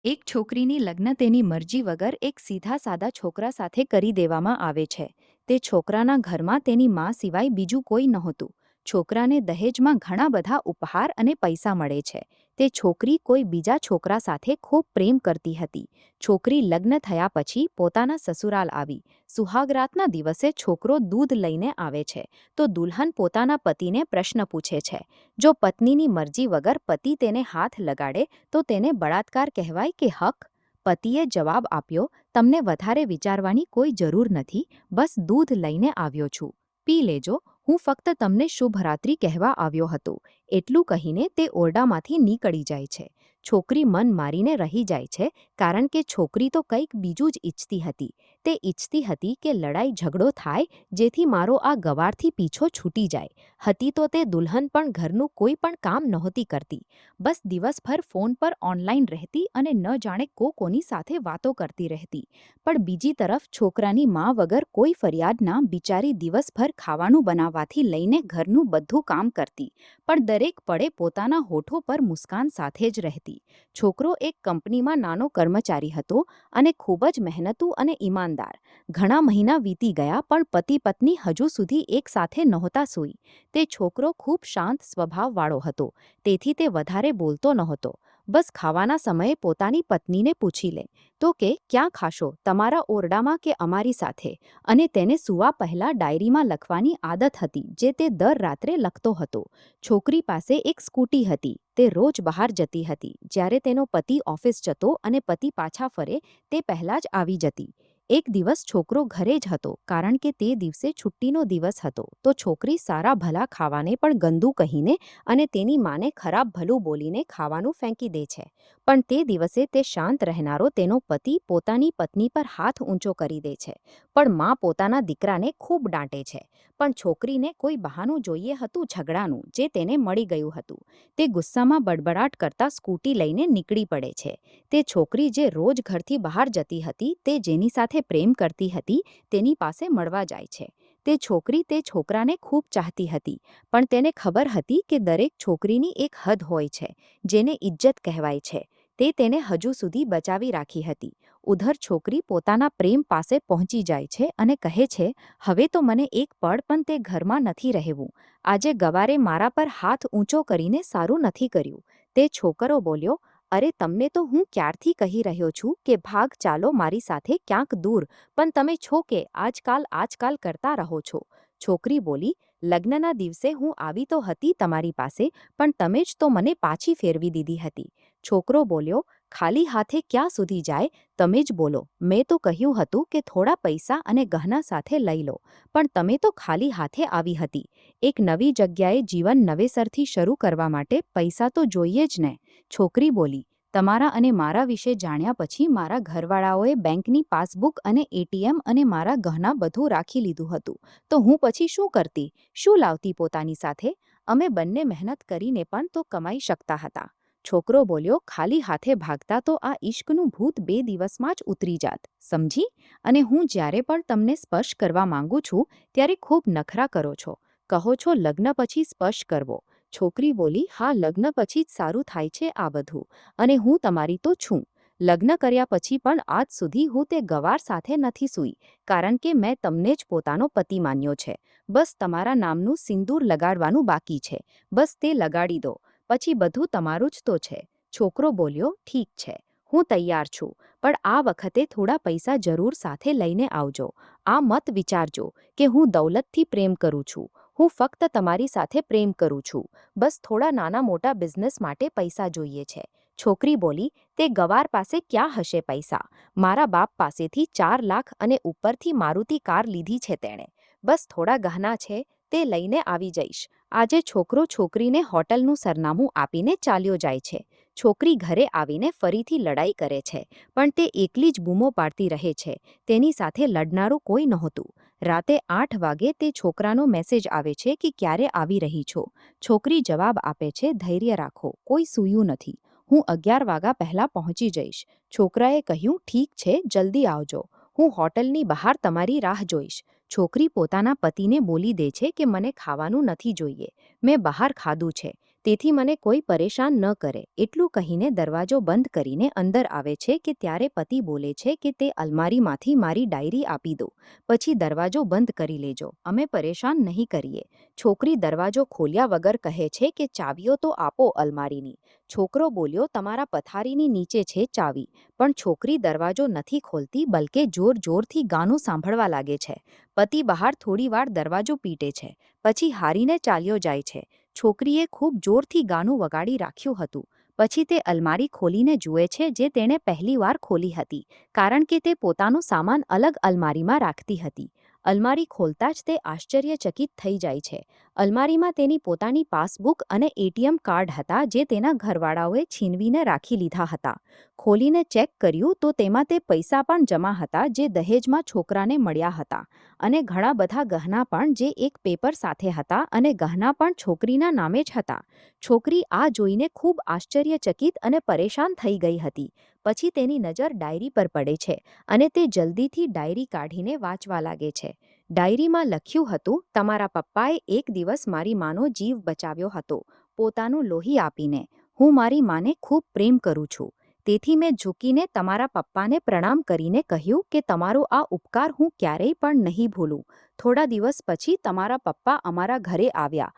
એક છોકરીની લગ્ન તેની મરજી વગર એક સીધા સાદા છોકરા સાથે કરી દેવામાં આવે છે. તે છોકરાના ઘરમાં તેની મા સિવાય બીજું કોઈ નહોતું. છોકરાને દહેજમાં ઘણા બધા ઉપહાર અને પૈસા મળે છે. તે છોકરી કોઈ બીજા છોકરા સાથે ખૂબ પ્રેમ કરતી હતી. છોકરી લગ્ન થયા પછી પોતાના સસુરાલ આવી. સુહાગરાતના દિવસે છોકરો દૂધ લઈને આવે છે તો દુલ્હન પોતાના પતિને પ્રશ્ન પૂછે છે. જો પત્નીની મરજી વગર પતિ તેને હાથ લગાડે તો તેને બળાત્કાર કહેવાય કે હક? પતિએ જવાબ આપ્યો, તમને વધારે વિચારવાની કોઈ જરૂર નથી, બસ દૂધ લઈને આવ્યો છું, પી લેજો, હું ફક્ત તમને શુભરાત્રિ કહેવા આવ્યો હતો. એટલું કહીને તે ઓરડામાંથી નીકળી જાય છે. છોકરી મન મારીને રહી જાય છે, કારણ કે છોકરી તો કંઈક બીજું જ ઈચ્છતી હતી. તે ઈચ્છતી હતી કે લડાઈ ઝઘડો થાય, જેથી મારો આ ગવારથી પીછો છૂટી જાય. હતી તો તે દુલ્હન પણ ઘરનું કોઈ પણ કામ નહોતી કરતી. બસ દિવસભર ફોન પર ઓનલાઈન રહેતી અને ન જાણે કોની સાથે વાતો કરતી રહેતી. પણ બીજી તરફ છોકરાની મા વગર કોઈ ફરિયાદ ના બિચારી દિવસભર ખાવાનું બનાવવાથી લઈને ઘરનું બધું કામ કરતી, પણ દરેક પળે પોતાના હોઠો પર મુસ્કાન સાથે જ રહેતી. છોકરો એક કંપનીમાં નાનો કર્મચારી હતો અને ખૂબ જ મહેનતુ અને ઈમાનદાર. ઘણા મહિના વીતી ગયા પણ પતિ પત્ની હજુ સુધી એક સાથે નહોતા સૂઈ. તે છોકરો ખૂબ શાંત સ્વભાવવાળો હતો, તેથી તે વધારે બોલતો નહોતો. બસ ખાવાના સમયે પોતાની પત્નીને પૂછી લે તો કે ક્યાં ખાશો, તમારા ઓરડામાં કે અમારી સાથે? અને તેને સૂવા પહેલા ડાયરીમાં લખવાની આદત હતી, જે તે દર રાત્રે લખતો હતો. છોકરી પાસે એક સ્કૂટી હતી. તે રોજ બહાર જતી હતી. જ્યારે તેનો પતિ ઓફિસ જતો અને પતિ પાછા ફરે તે પહેલાં જ આવી જતી. એક દિવસ છોકરો ઘરે જ હતો, કારણ કે તે દિવસે છુટ્ટીનો દિવસ હતો. તો છોકરી સારા ભલા ખાવાને પણ ગંદુ કહીને અને તેની માને ખરાબ ભલું બોલીને ખાવાનું ફેંકી દે છે. પણ તે દિવસે તે શાંત રહેનારો તેનો પતિ પોતાની પત્ની પર હાથ ઊંચો કરી દે છે. પણ મા પોતાના દીકરાને ખૂબ ડાંટે છે. પણ છોકરીને કોઈ બહાનું જોઈએ હતું ઝઘડાનું, જે તેને મળી ગયું હતું. તે ગુસ્સામાં બડબડાટ કરતા સ્કૂટી લઈને નીકળી પડે છે. તે છોકરી જે રોજ ઘરથી બહાર જતી હતી, તે જેની સાથે પ્રેમ કરતી હતી, તેની પાસે મળવા જાય છે. તે છોકરી તે છોકરાને ખૂબ ચાહતી હતી, પણ તેને ખબર હતી કે દરેક છોકરીની એક હદ હોય છે, જેને ઇજ્જત કહેવાય છે. તે તેને હજુ સુધી બચાવી રાખી હતી. ઉધર છોકરી પોતાના પ્રેમ પાસે પહોંચી જાય છે અને કહે છે, હવે તો મને એક પળ પણ તે ઘરમાં નથી રહેવું. આજે ગવારે મારા પર હાથ ઊંચો કરીને સારું નથી કર્યું. તે છોકરો બોલ્યો, અરે તમને તો હું ક્યારથી કહી રહ્યો છું કે ભાગ ચાલો મારી સાથે ક્યાંક દૂર, પણ તમે છો કે આજકાલ કરતા રહો છો. છોકરી બોલી, લગ્નના દિવસે હું આવી તો હતી તમારી પાસે, પણ તમે જ તો મને પાછી ફેરવી દીધી હતી. છોકરો બોલ્યો, ખાલી હાથે ક્યાં સુધી જાય, તમે જ બોલો. મેં તો કહ્યું હતું કે થોડા પૈસા અને ગહના સાથે લઈ લો, પણ તમે તો ખાલી હાથે આવી હતી. એક નવી જગ્યાએ જીવન નવેસરથી શરૂ કરવા માટે પૈસા તો જોઈએ જ ને. છોકરી બોલી, તમારા અને મારા વિશે જાણ્યા પછી મારા ઘરવાળાઓએ બેંકની પાસબુક અને એટીએમ અને મારા ગહના બધું રાખી લીધું હતું. તો હું પછી શું કરતી, શું લાવતી પોતાની સાથે? અમે બંને મહેનત કરીને પણ તો કમાઈ શકતા હતા. છોકરો બોલ્યો, ખાલી હાથે ભાગતા તો આ ઈશ્કનું ભૂત 2 દિવસમાં જ ઉતરી જાત, સમજી? અને હું જ્યારે પણ તમને સ્પર્શ કરવા માંગુ છું ત્યારે ખૂબ નખરા કરો છો. કહો છો લગ્ન પછી સ્પર્શ કરવો. છોકરી બોલી, હા, લગ્ન પછી જ સારું થાય છે આ બધું, અને હું તમારી તો છું. લગ્ન કર્યા પછી પણ આજ સુધી હું તે ગવાર સાથે નથી સૂઈ, કારણ કે મેં તમને જ પોતાનો પતિ માન્યો છે. બસ તમારા નામનું સિંદૂર લગાડવાનું બાકી છે. બસ તે લગાડી દો, પછી બધું તમારું જ તો છે. છોકરો બોલ્યો, ઠીક છે, હું તૈયાર છું, પણ આ વખતે થોડા પૈસા જરૂર સાથે લઈને આવજો. આ મત વિચારજો કે હું દૌલતથી પ્રેમ કરું છું. હું ફક્ત તમારી સાથે પ્રેમ કરું છું. બસ થોડા નાના મોટા બિઝનેસ માટે પૈસા જોઈએ છે. છોકરી બોલી, તે ગવાર પાસે ક્યાં હશે પૈસા? મારા બાપ પાસેથી 4 લાખ અને ઉપરથી મારુતિ કાર લીધી છે તેણે. બસ થોડા ગહના છે, તે લઈને આવી જઈશ. આજે છોકરો છોકરીને હોટલનું સરનામું આપીને ચાલ્યો જાય છે. છોકરી ઘરે આવીને ફરીથી લડાઈ કરે છે, પણ તે એકલી જ બૂમો પાડતી રહે છે. તેની સાથે લડનારું કોઈ નહોતું. રાતે 8 વાગે તે છોકરાનો મેસેજ આવે છે કે ક્યારે આવી રહી છો. છોકરી જવાબ આપે છે, ધૈર્ય રાખો, કોઈ સૂયું નથી. હું 11 વાગ્યા પહેલાં પહોંચી જઈશ. છોકરાએ કહ્યું, ઠીક છે, જલ્દી આવજો. હું હોટલની બહાર તમારી રાહ જોઈશ. છોકરી પોતાના પતિને બોલી દે છે કે મને ખાવાનું નથી જોઈએ. મેં બહાર ખાધું છે. તેથી મને કોઈ પરેશાન ન કરે. એટલું કહીને દરવાજો બંધ કરીને અંદર આવે છે કે ત્યારે પતિ બોલે છે કે તે અલમારીમાંથી મારી ડાયરી આપી દો, પછી દરવાજો બંધ કરી લેજો, અમે પરેશાન નહીં કરીએ. છોકરી દરવાજો ખોલ્યા વગર કહે છે કે ચાવીઓ તો આપો અલમારીની. છોકરો બોલ્યો, તમારા પથારીની નીચે છે ચાવી. પણ છોકરી દરવાજો નથી ખોલતી, બલકે જોર જોરથી ગાનું સાંભળવા લાગે છે. પતિ બહાર થોડીવાર દરવાજો પીટે છે, પછી હારીને ચાલ્યો જાય છે. છોકરીએ ખૂબ જોરથી ગાનું વગાડી રાખ્યું હતું. પછી તે અલમારી ખોલીને જુએ છે જે તેણે પહેલીવાર ખોલી હતી, કારણ કે તે પોતાનો સામાન અલગ અલમારીમાં રાખતી હતી. અલમારી ખોલતા જ તે આશ્ચર્યચકિત થઈ જાય છે. અલમારીમાં તેની પોતાની પાસબુક અને એટીએમ કાર્ડ હતા જે તેના ઘરવાળાઓએ છીનવીને રાખી લીધા હતા. ખોલીને ચેક કર્યું તો તેમાં તે પૈસા પણ જમા હતા જે દહેજમાં છોકરાને મળ્યા હતા, અને ઘણા બધા ગહના પણ જે એક પેપર સાથે હતા, અને ગહના પણ છોકરીના નામે જ હતા. છોકરી આ જોઈને ખૂબ આશ્ચર્યચકિત અને પરેશાન થઈ ગઈ હતી. પછી તેની નજર ડાયરી પર પડે છે અને તે જલ્દીથી ડાયરી કાઢીને વાંચવા લાગે છે. ડાયરીમાં લખ્યું હતું, તમારા પપ્પાએ એક દિવસ મારી માનો જીવ બચાવ્યો હતો, પોતાનું લોહી આપીને. હું મારી માને ખૂબ પ્રેમ કરું છું. તેથી મેં ઝૂકીને તમારા પપ્પાને પ્રણામ કરીને કહ્યું કે તમારો આ ઉપકાર હું ક્યારેય પણ નહીં ભૂલું. થોડા દિવસ પછી તમારા પપ્પા અમારા ઘરે આવ્યા,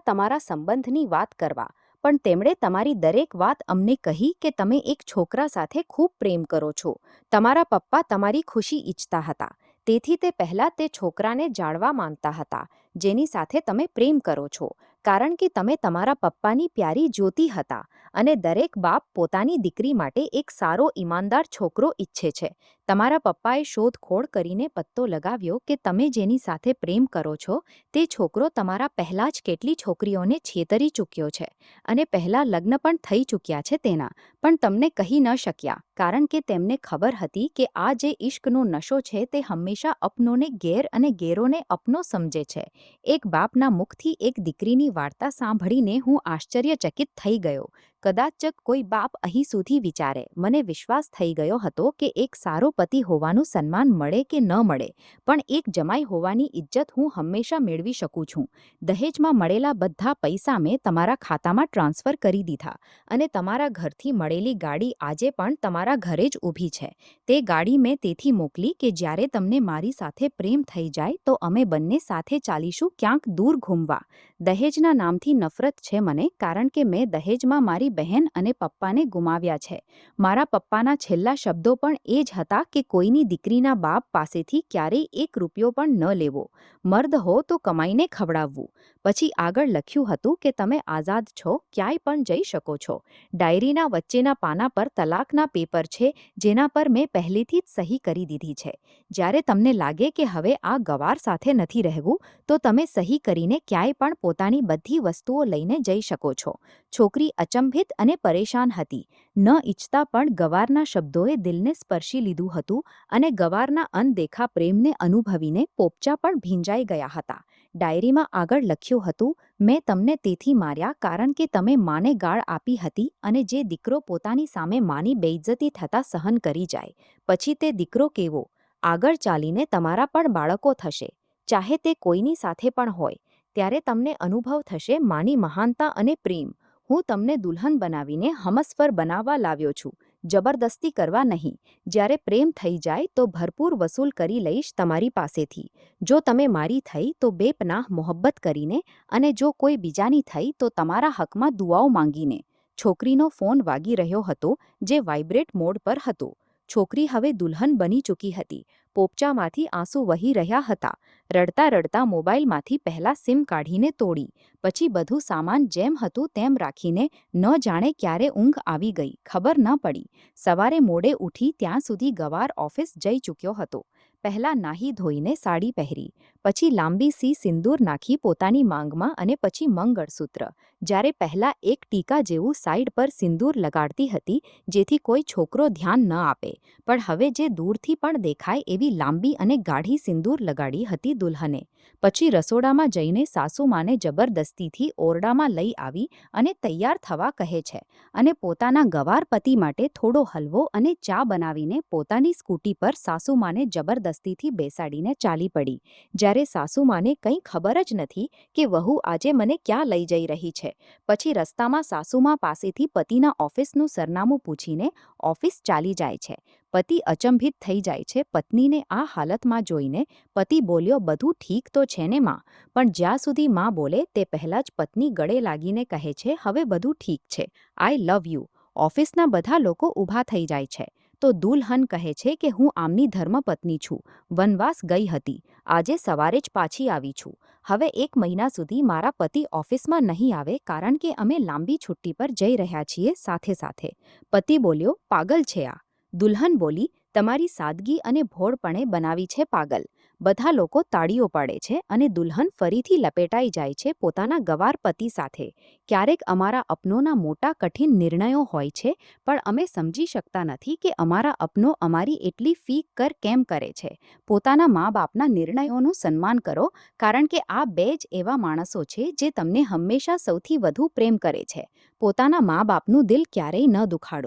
તમારા સંબંધની વાત કરવા. પણ તેમણે તમારી દરેક વાત અમને કહી કે તમે એક છોકરા સાથે ખૂબ પ્રેમ કરો છો. તમારા પપ્પા તમારી ખુશી ઈચ્છતા હતા. તેથી તે પહેલાં તે છોકરાને જાણવા માંગતા હતા જેની સાથે તમે પ્રેમ કરો છો, કારણ કે તમે તમારા પપ્પાની પ્યારી જ્યોતિ હતા, અને દરેક બાપ પોતાની દીકરી માટે એક સારો ઈમાનદાર છોકરો ઈચ્છે છે. તમારા પપ્પાએ શોધખોળ કરીને પત્તો લગાવ્યો કે તમે જેની સાથે પ્રેમ કરો છો તે છોકરો તમારા પહેલાં જ કેટલી છોકરીઓને છેતરી ચૂક્યો છે, અને પહેલાં લગ્ન પણ થઈ ચૂક્યા છે તેના, પણ તમને કહી ન શક્યા કારણ કે તેમને ખબર હતી કે આ જે ઇશ્કનો નશો છે તે હંમેશા અપનોને ગેર અને ગેરોને અપનો સમજે છે. એક બાપના મુખથી એક દીકરીની વાર્તા સાંભળીને હું આશ્ચર્યચકિત થઈ ગયો. કદાચ જ કોઈ બાપ અહીં સુધી વિચારે. મને વિશ્વાસ થઈ ગયો હતો કે એક સારો પતિ હોવાનું સન્માન મળે કે ન મળે, પણ એક જમાઈ હોવાની ઇજ્જત હું હંમેશા મેળવી શકું છું. દહેજમાં મળેલા બધા પૈસા મેં તમારા ખાતામાં ટ્રાન્સફર કરી દીધા, અને તમારા ઘરથી મળેલી ગાડી આજે પણ તમારા ઘરે જ ઊભી છે. તે ગાડી મેં તેથી મોકલી કે જ્યારે તમને મારી સાથે પ્રેમ થઈ જાય તો અમે બંને સાથે ચાલીશું ક્યાંક દૂર ઘૂમવા. દહેજના નામથી નફરત છે મને, કારણ કે મેં દહેજમાં મારી બહેન અને પપ્પાને ગુમાવ્યા છે. મારા પપ્પાના છેલ્લા શબ્દો પણ એ જ હતા કે કોઈની દીકરીના બાપ પાસેથી ક્યારેય એક રૂપિયો પણ ન લેવો. મર્દ હો તો કમાઈને ખવડાવવું. પછી આગળ લખ્યું હતું કે તમે આઝાદ છો, ક્યાંય પણ જઈ શકો છો. ડાયરીના વચ્ચેના પાના પર તલાકના પેપર છે જેના પર મેં પહેલેથી જ સહી કરી દીધી છે. જ્યારે તમને લાગે કે હવે આ ગવાર સાથે નથી રહેવું તો તમે સહી કરીને ક્યાંય પણ પોતાની બધી વસ્તુઓ લઈને જઈ શકો છો. છોકરી અચંભિત અને પરેશાન હતી. ન ઈચ્છતા પણ ગવારના શબ્દોએ દિલને સ્પર્શી લીધું હતું, અને ગવારના અનદેખા પ્રેમને અનુભવીને પોપચા પણ ભીંજાઈ ગયા હતા. ડાયરીમાં આગળ લખ્યું હતું, મેં તમને તેથી માર્યા કારણ કે તમે માને ગાળ આપી હતી, અને જે દીકરો પોતાની સામે માની બેઇજ્જતી થતાં સહન કરી જાય, પછી તે દીકરો કેવો? આગળ ચાલીને તમારા પણ બાળકો થશે, ચાહે તે કોઈની સાથે પણ હોય. ત્યારે તમને અનુભવ થશે માની મહાનતા અને પ્રેમ. હું તમને દુલ્હન બનાવીને હમસફર બનાવવા લાવ્યો છું, જબરદસ્તી કરવા નહીં. જ્યારે પ્રેમ થઈ જાય તો ભરપૂર વસૂલ કરી લઈશ તમારી પાસેથી. જો તમે મારી થઈ તો બેપનાહ મોહબ્બત કરીને, અને જો કોઈ બીજાની થઈ તો તમારા હકમાં દુઆઓ માંગીને. છોકરીનો ફોન વાગી રહ્યો હતો જે વાઇબ્રેટ મોડ પર હતો. છોકરી હવે દુલ્હન બની ચૂકી હતી. પોપચામાંથી આંસુ વહી રહ્યા હતા. રડતા રડતા મોબાઈલમાંથી પહેલા સિમ કાઢીને તોડી, પછી બધું સામાન જેમ હતું તેમ રાખીને ન જાણે ક્યારે ઊંઘ આવી ગઈ, ખબર ન પડી. સવારે મોડે ઉઠી ત્યાં સુધી ગવાર ઓફિસ જઈ ચૂક્યો હતો. પહેલાં નાહી ધોઈને સાડી પહેરી, પછી લાંબી સી સિંદૂર નાખી પોતાની માંગમાં, અને પછી મંગળસૂત્ર. જ્યારે પહેલાં એક ટીકા જેવું સાઈડ પર સિંદૂર લગાડતી હતી જેથી કોઈ છોકરો ધ્યાન ન આપે, પણ હવે જે દૂરથી પણ દેખાય એવી લાંબી અને ગાઢી સિંદૂર લગાડી હતી દુલ્હને. પછી રસોડામાં જઈને સાસુમાને જબરદસ્તીથી ઓરડામાં લઈ આવી અને તૈયાર થવા કહે છે, અને પોતાના ગવાર પતિ માટે થોડો હલવો અને ચા બનાવીને પોતાની સ્કૂટી પર સાસુમાને જબરદસ્તી મસ્તીથી બેસાડીને ચાલી પડી. જ્યારે સાસુમાને કંઈ ખબર જ નથી કે વહુ આજે મને ક્યાં લઈ જઈ રહી છે. પછી રસ્તામાં સાસુમા પાસેથી પતિના ઓફિસનું સરનામું પૂછીને ઓફિસ ચાલી જાય છે. પતિ અચંભિત થઈ જાય છે પત્નીને આ હાલતમાં જોઈને. પતિ બોલ્યો, બધું ઠીક તો છે ને માં? પણ જ્યાં સુધી માં બોલે તે પહેલાં જ પત્ની ગળે લાગીને કહે છે, હવે બધું ઠીક છે, આઈ લવ યુ. ઓફિસના બધા લોકો ઊભા થઈ જાય છે. તો દુલ્હન કહે છે કે હું આમની ધર્મપત્ની છું, વનવાસ ગઈ હતી, આજે સવારે જ પાછી આવી છું. હવે 1 મહિના સુધી મારા પતિ ઓફિસમાં નહીં આવે કારણ કે અમે લાંબી છુટ્ટી પર જઈ રહ્યા છીએ સાથે સાથે. પતિ બોલ્યો, પાગલ છે આ. દુલ્હન બોલી, તમારી સાદગી અને ભોળપણે બનાવી છે પાગલ. બધા લોકો તાળીઓ પાડે છે અને દુલ્હન ફરીથી લપેટાઈ જાય છે પોતાના ગવાર પતિ સાથે. ક્યારેક અમારા અપનોના મોટા કઠિન નિર્ણયો હોય છે, પણ અમે સમજી શકતા નથી કે અમારા અપનો અમારી એટલી ફિકર કેમ કરે છે. પોતાના મા બાપના નિર્ણયોનું સન્માન કરો, કારણ કે આ બે જ એવા માણસો છે જે તમને હંમેશા સૌથી વધુ પ્રેમ કરે છે. પોતાના મા બાપનું દિલ ક્યારેય ન દુખાડો.